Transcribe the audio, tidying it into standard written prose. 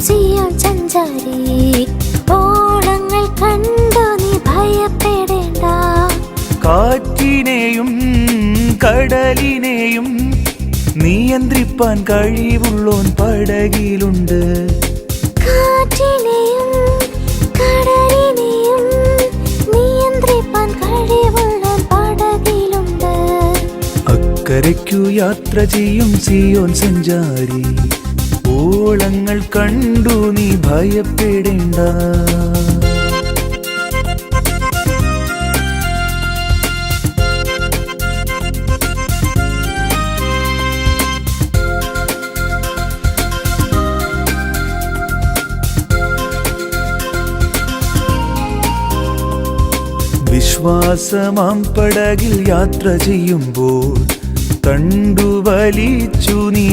സിയോൻ സഞ്ചാരി, ഓളങ്ങൾ കണ്ടു നീ ഭയപ്പെടേണ്ട. കാറ്റിനെയും കടലിനെയും നിയന്ത്രിപ്പാൻ കഴിവുള്ളോൻ പടകിലുണ്ട്. കാറ്റിനെയും കടലിനെയും നിയന്ത്രിപ്പാൻ കഴിവുള്ളോൻ പടകിലുണ്ട്. അക്കരയ്ക്കു യാത്ര ചെയ്യും സിയോൻ സഞ്ചാരി, ഓളങ്ങൾ കണ്ടു നീ ഭയപ്പെടേണ്ട. വിശ്വാസമാം പടകിൽ യാത്ര ചെയ്യുമ്പോൾ തണ്ടു വലിച്ചു നീ